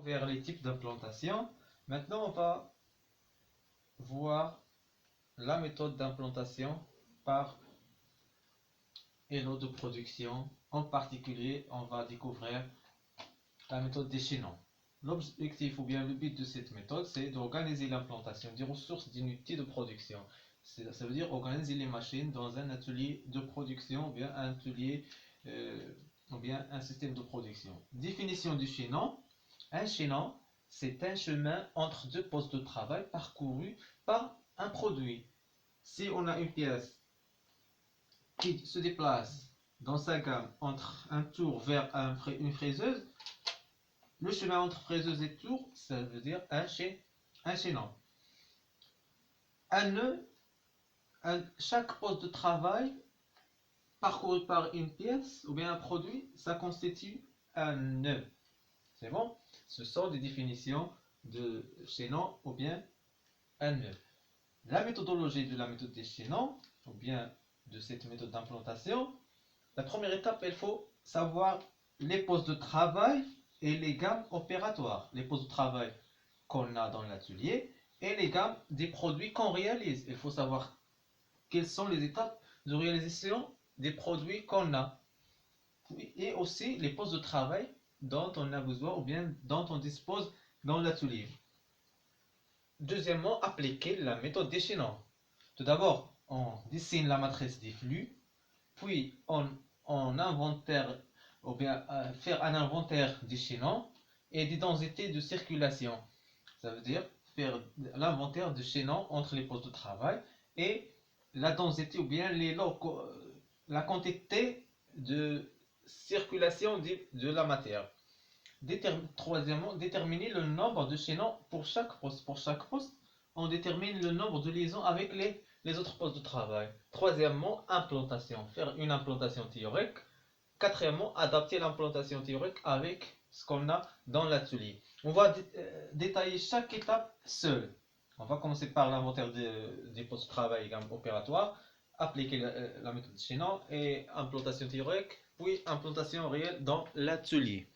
Vers les types d'implantation. Maintenant, on va voir la méthode d'implantation par élo de production. En particulier, on va découvrir la méthode des chaînons. L'objectif ou bien le but de cette méthode, c'est d'organiser l'implantation des ressources d'unités de production. Ça veut dire organiser les machines dans un atelier de production ou bien un atelier ou bien un système de production. Définition du chaînon. Un chaînon, c'est un chemin entre deux postes de travail parcouru par un produit. Si on a une pièce qui se déplace dans sa gamme entre un tour vers une fraiseuse, le chemin entre fraiseuse et tour, ça veut dire un chaînon. Un nœud, chaque poste de travail parcouru par une pièce ou bien un produit, ça constitue un nœud. C'est bon? Ce sont des définitions de chaînon ou bien un nœud. La méthodologie de la méthode des chaînons, ou bien de cette méthode d'implantation, la première étape, il faut savoir les postes de travail et les gammes opératoires. Les postes de travail qu'on a dans l'atelier et les gammes des produits qu'on réalise. Il faut savoir quelles sont les étapes de réalisation des produits qu'on a. Et aussi les postes de travail dont on a besoin ou bien dont on dispose dans l'atelier. Deuxièmement, appliquer la méthode des chaînons. Tout d'abord, on dessine la matrice des flux, puis on inventaire ou bien faire un inventaire des chaînons et des densités de circulation. Ça veut dire faire l'inventaire des chaînons entre les postes de travail et la densité ou bien la quantité de circulation de la matière. Troisièmement, déterminer le nombre de chaînons pour chaque poste. Pour chaque poste, on détermine le nombre de liaisons avec les autres postes de travail. Troisièmement, implantation. Faire une implantation théorique. Quatrièmement, adapter l'implantation théorique avec ce qu'on a dans l'atelier. On va détailler chaque étape seule. On va commencer par l'inventaire des postes de travail et gammes opératoires, appliquer la méthode chaînon et implantation théorique, puis implantation réelle dans l'atelier.